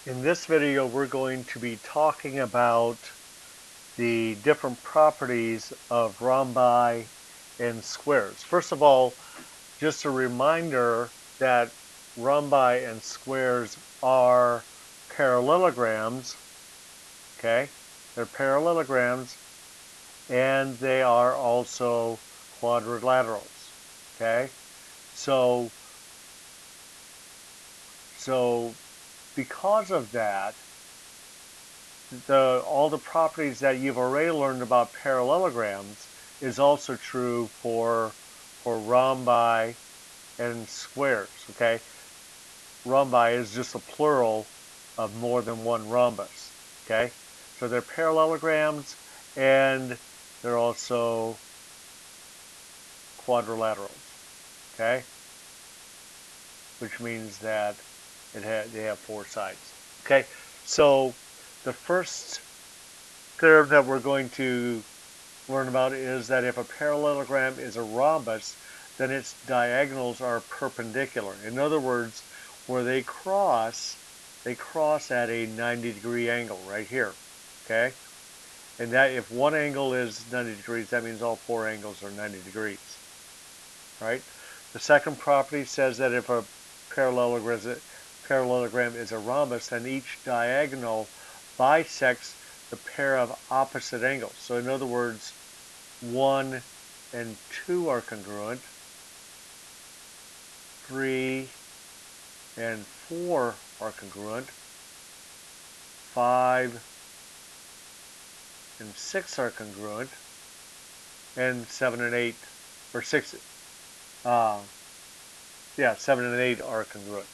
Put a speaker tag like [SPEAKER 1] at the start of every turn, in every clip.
[SPEAKER 1] In this video, we're going to be talking about the different properties of rhombi and squares. First of all, just a reminder that rhombi and squares are parallelograms, okay? They're parallelograms, and they are also quadrilaterals, okay? So, so because of that, all the properties that you've already learned about parallelograms is also true for rhombi and squares. Okay, rhombi is just a plural of more than one rhombus. Okay, so they're parallelograms and they're also quadrilaterals. Okay, which means that they have four sides. Okay, so the first theorem that we're going to learn about is that if a parallelogram is a rhombus, then its diagonals are perpendicular. In other words, where they cross at a 90-degree angle right here. Okay? And that if one angle is 90 degrees, that means all four angles are 90 degrees. Right? The second property says that if a parallelogram is a rhombus, then each diagonal bisects the pair of opposite angles. So in other words, 1 and 2 are congruent, 3 and 4 are congruent, 5 and 6 are congruent, and 7 and 8, or 6, uh, yeah, 7 and 8 are congruent.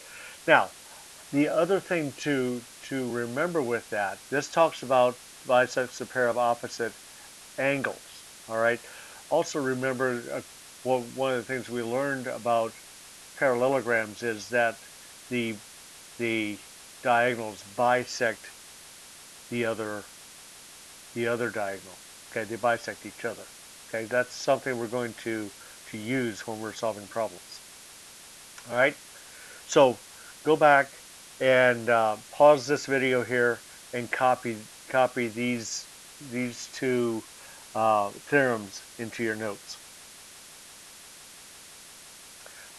[SPEAKER 1] Now, the other thing to remember with that, this talks about bisects a pair of opposite angles, all right? Also remember, one of the things we learned about parallelograms is that the diagonals bisect the other diagonal. Okay, they bisect each other. Okay, that's something we're going to use when we're solving problems. All right, so go back and pause this video here and copy these two theorems into your notes.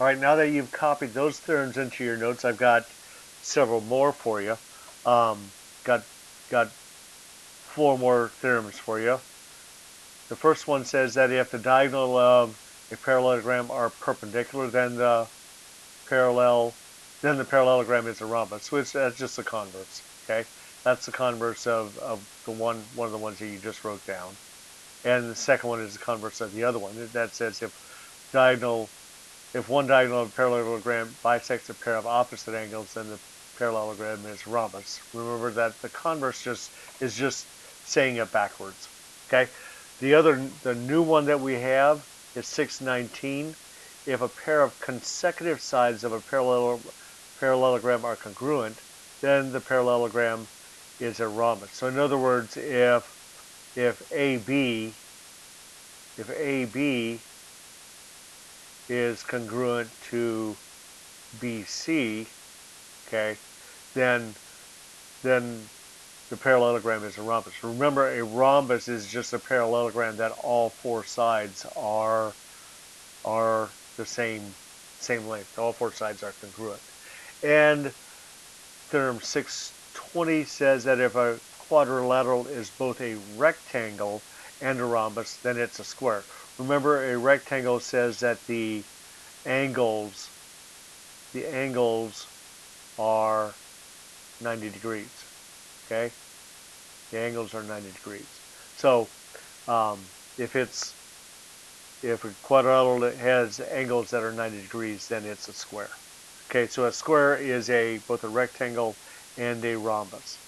[SPEAKER 1] All right, now that you've copied those theorems into your notes, I've got several more for you. Got four more theorems for you. The first one says that if the diagonal of a parallelogram are perpendicular, then the parallelogram is a rhombus. So that's just the converse. Okay, that's the converse of the one of the ones that you just wrote down. And the second one is the converse of the other one. That says if one diagonal of a parallelogram bisects a pair of opposite angles, then the parallelogram is rhombus. Remember that the converse is just saying it backwards. Okay. The new one that we have is 619. If a pair of consecutive sides of a parallelogram are congruent, then the parallelogram is a rhombus. So in other words, if AB is congruent to BC, okay, then the parallelogram is a rhombus. Remember, a rhombus is just a parallelogram that all four sides are the same length. All four sides are congruent. And theorem 620 says that if a quadrilateral is both a rectangle and a rhombus, then it's a square. Remember, a rectangle says that the angles are 90 degrees. Okay, the angles are 90 degrees. So if a quadrilateral has angles that are 90 degrees, then it's a square. Okay, so a square is both a rectangle and a rhombus.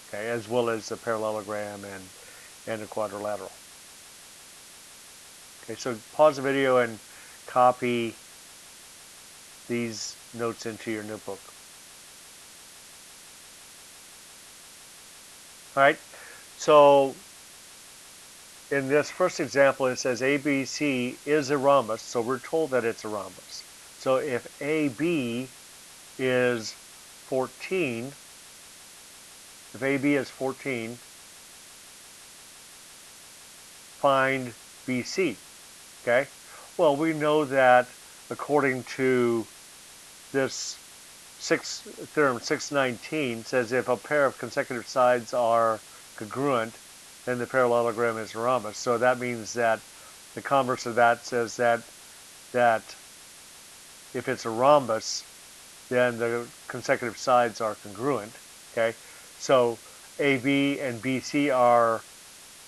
[SPEAKER 1] Okay, as well as a parallelogram and a quadrilateral. Okay, so pause the video and copy these notes into your notebook. All right, so in this first example, it says ABC is a rhombus, so we're told that it's a rhombus. So if AB is 14, if AB is 14, find BC. Okay? Well, we know that according to this theorem 619 says if a pair of consecutive sides are congruent, then the parallelogram is a rhombus. So that means that the converse of that says that if it's a rhombus, then the consecutive sides are congruent. Okay, so AB and BC are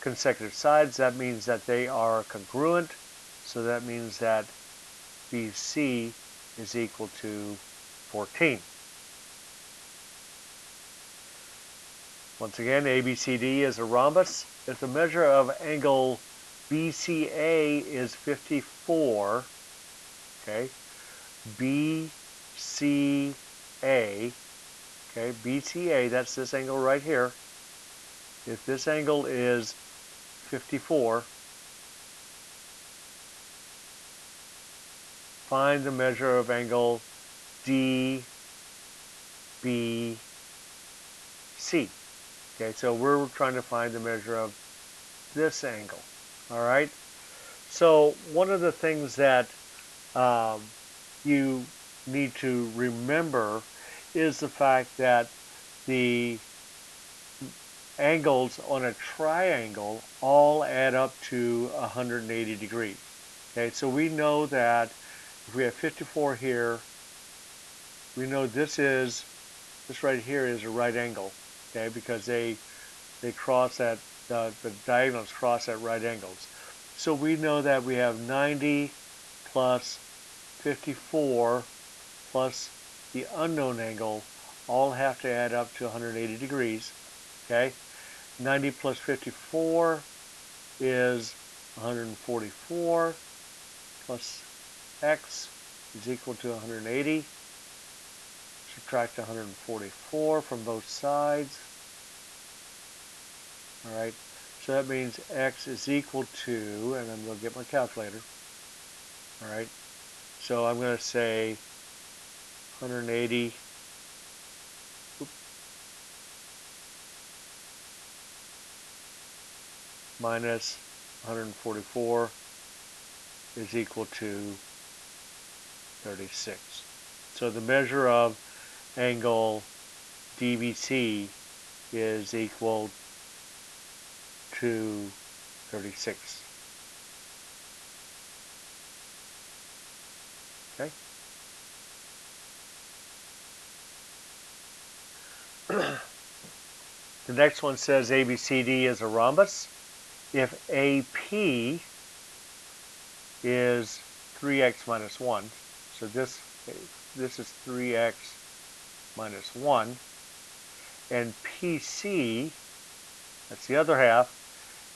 [SPEAKER 1] consecutive sides. That means that they are congruent. So that means that BC is equal to 14. Once again, ABCD is a rhombus. If the measure of angle BCA is 54, okay, BCA, okay, BCA, that's this angle right here. If this angle is 54, find the measure of angle DBC. Okay, so we're trying to find the measure of this angle. All right. So one of the things that you need to remember is the fact that the angles on a triangle all add up to 180 degrees. Okay, so we know that if we have 54 here, we know this right here is a right angle. Okay, because they cross at the diagonals cross at right angles. So we know that we have 90 plus 54 plus the unknown angle all have to add up to 180 degrees. Okay, 90 plus 54 is 144 plus x is equal to 180. Subtract 144 from both sides. All right, so that means x is equal to, and I'm going to get my calculator. All right, so I'm going to say 180 minus 144 is equal to 36. So the measure of angle DBC is equal to 36. Okay. The next one says ABCD is a rhombus. If AP is 3x minus 1, so this is 3x minus 1, and PC, that's the other half,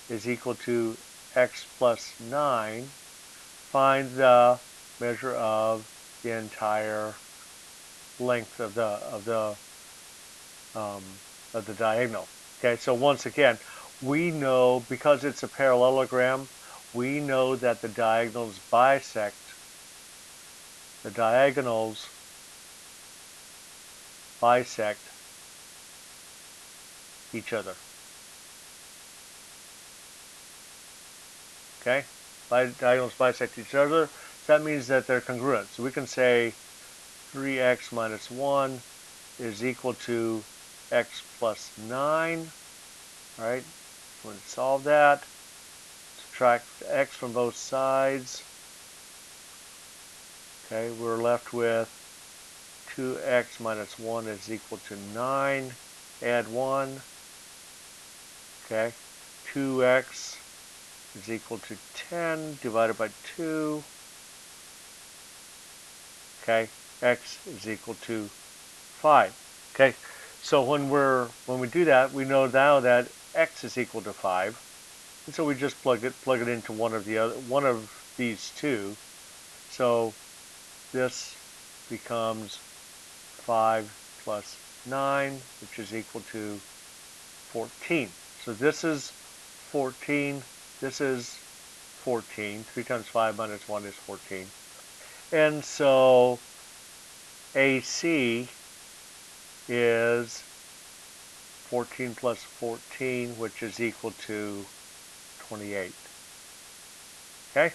[SPEAKER 1] is equal to x plus 9, find the measure of the entire length um, of the diagonal. Okay, so once again, we know because it's a parallelogram, we know that the diagonals bisect. The diagonals bisect each other. Okay, diagonals bisect each other. So that means that they're congruent. So we can say 3x minus 1 is equal to x plus 9. All right, so we're going to solve that. Subtract x from both sides. Okay, we're left with 2x minus 1 is equal to 9. Add 1. Okay, 2x is equal to 10 divided by 2. Okay, x is equal to 5. Okay, so when we do that, we know now that x is equal to 5, and so we just plug it into one of these two. So this becomes 5 plus 9, which is equal to 14. So this is 14. This is 14. 3 times 5 minus 1 is 14. And so AC is 14 plus 14, which is equal to 28. Okay?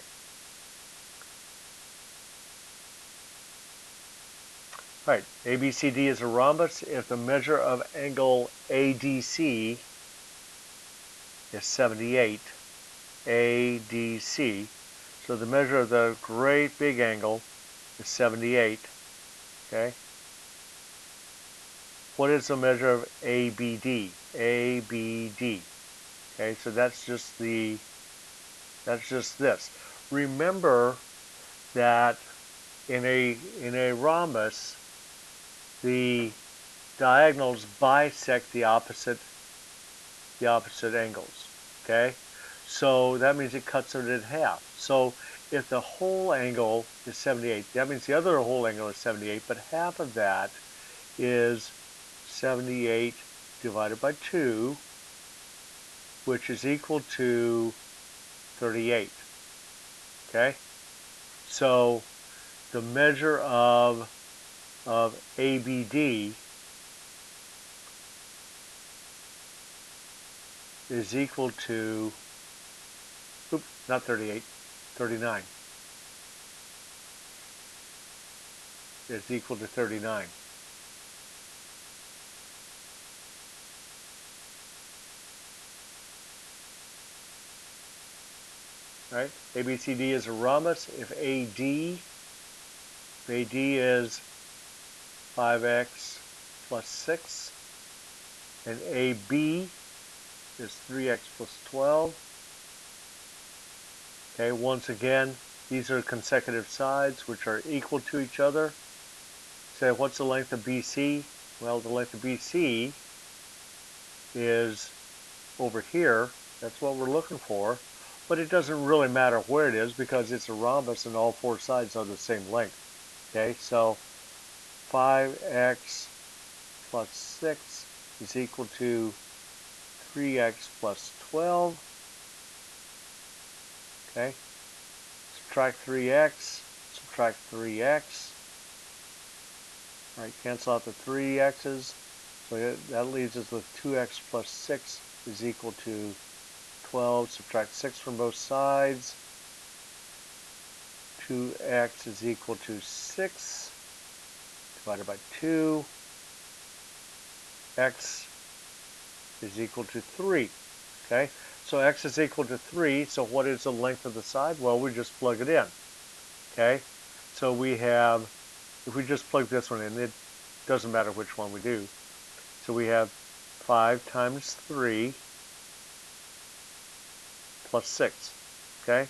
[SPEAKER 1] All right, ABCD is a rhombus if the measure of angle ADC is 78. ADC. So the measure of the great big angle is 78. Okay? What is the measure of ABD? ABD. Okay, so that's just this. Remember that in a rhombus, the diagonals bisect the opposite angles. Okay, so that means it cuts it in half. So if the whole angle is 78, that means the other whole angle is 78, but half of that is 78 divided by 2, which is equal to 38. Okay, so the measure of ABD is equal to, oops, not 38, 39. It's equal to 39. Right? ABCD is a rhombus. If AD is 5x plus 6, and AB is 3x plus 12. Okay, once again, these are consecutive sides which are equal to each other. Say, what's the length of BC? Well, the length of BC is over here. That's what we're looking for. But it doesn't really matter where it is because it's a rhombus and all four sides are the same length. Okay, so 5x plus 6 is equal to 3x plus 12. Okay, subtract 3x, subtract 3x. All right, cancel out the 3x's. So that leaves us with 2x plus 6 is equal to 12. Subtract 6 from both sides. 2x is equal to 6 divided by 2. X is equal to 3. Okay, so x is equal to 3. So what is the length of the side? Well, we just plug it in. Okay, so we have, if we just plug this one in, it doesn't matter which one we do. So we have 5 times 3 plus 6, okay,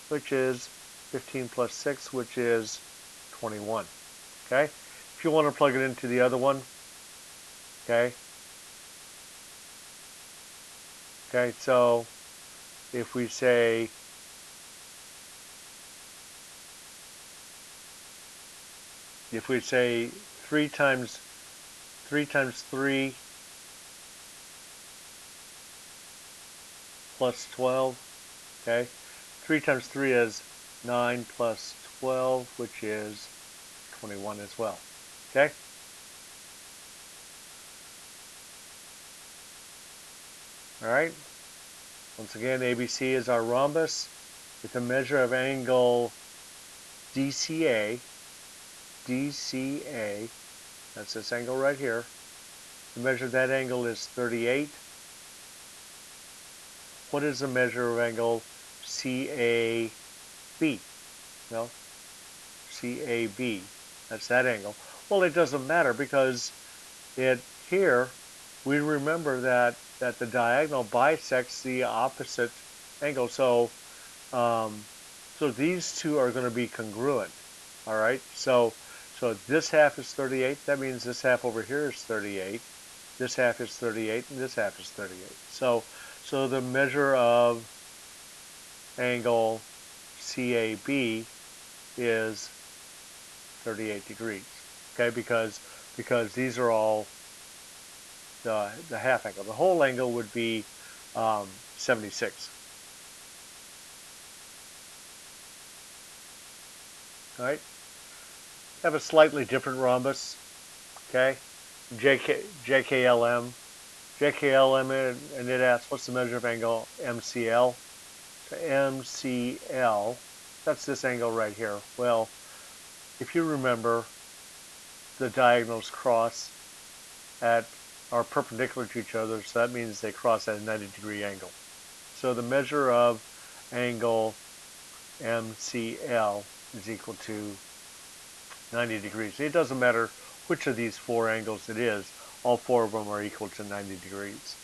[SPEAKER 1] which is 15 plus 6, which is 21, okay. If you want to plug it into the other one, okay, so if we say if we say 3 times 3 plus 12, okay, 3 times 3 is 9 plus 12, which is 21 as well, okay. All right, once again, ABC is our rhombus with a measure of angle DCA, that's this angle right here. The measure of that angle is 38. What is the measure of angle CAB? Well, CAB, that's that angle. Well, it doesn't matter because here we remember that the diagonal bisects the opposite angle. Um, so these two are going to be congruent. All right. So this half is 38. That means this half over here is 38. This half is 38, and this half is 38. So the measure of angle CAB is 38 degrees. Okay, because these are all the half angle. The whole angle would be 76. All right. Have a slightly different rhombus. Okay. JKLM. JKLM, and it asks, what's the measure of angle MCL? So MCL, that's this angle right here. Well, if you remember, the diagonals cross at are perpendicular to each other, so that means they cross at a 90-degree angle. So the measure of angle MCL is equal to 90 degrees. It doesn't matter which of these four angles it is, all four of them are equal to 90 degrees.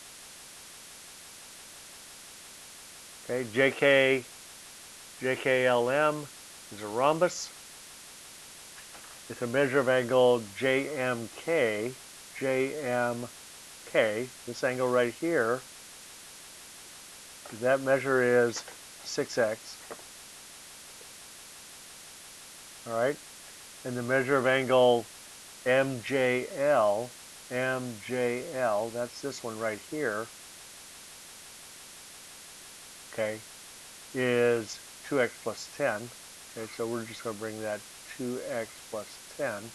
[SPEAKER 1] Okay, JKLM is a rhombus. It's a measure of angle JMK, this angle right here, that measure is 6x. All right, and the measure of angle MJL, that's this one right here, okay, is 2x plus 10. Okay, so we're just going to bring that 2x plus 10.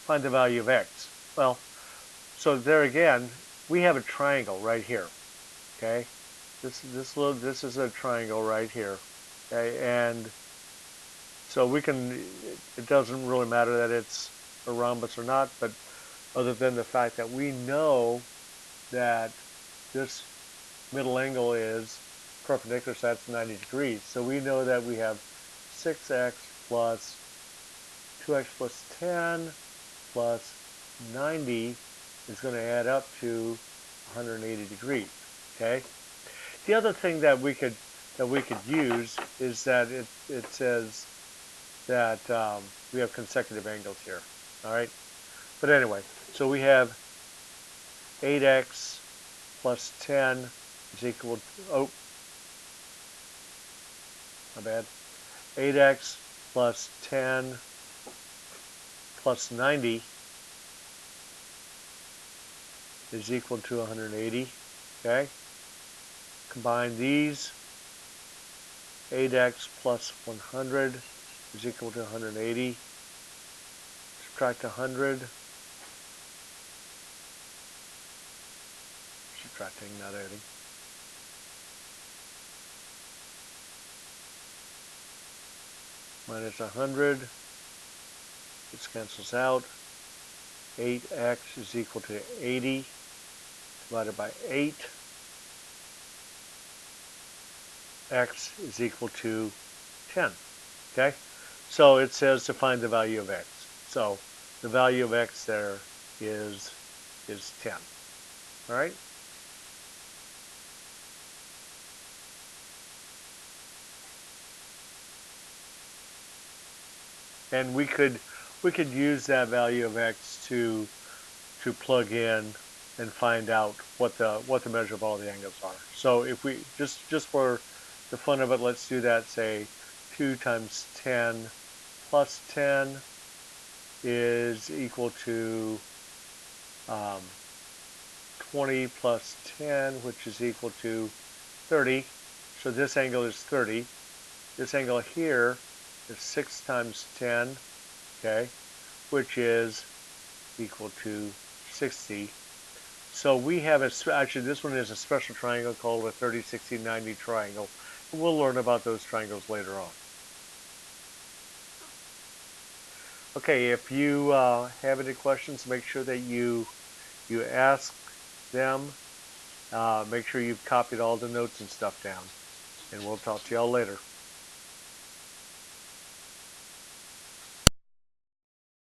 [SPEAKER 1] Find the value of x. Well, so there again, we have a triangle right here. Okay, this is a triangle right here. Okay, and so we can. It doesn't really matter that it's a rhombus or not, but other than the fact that we know that this middle angle is perpendicular, so that's 90 degrees. So we know that we have 6x plus 2x plus 10 plus 90 is going to add up to 180 degrees. Okay. The other thing that we could use is that it says that we have consecutive angles here. All right. But anyway, so we have 8x plus 10 is equal to, oh, my bad, 8x plus 10 plus 90 is equal to 180, okay? Combine these, 8x plus 100 is equal to 180, subtract 100, subtracting, not adding, minus 100, this cancels out, 8x is equal to 80 divided by 8, x is equal to 10, okay? So it says to find the value of x. So the value of x there is 10, all right? And we could use that value of x to plug in and find out what the measure of all the angles are. So if we just for the fun of it, let's do that. Say 2 times 10 plus 10 is equal to 20 plus 10, which is equal to 30. So this angle is 30. This angle here is 6 times 10, okay, which is equal to 60. So we have actually this one is a special triangle called a 30, 60, 90 triangle. We'll learn about those triangles later on. Okay, if you have any questions, make sure that you ask them. Make sure you've copied all the notes and stuff down. And we'll talk to y'all later.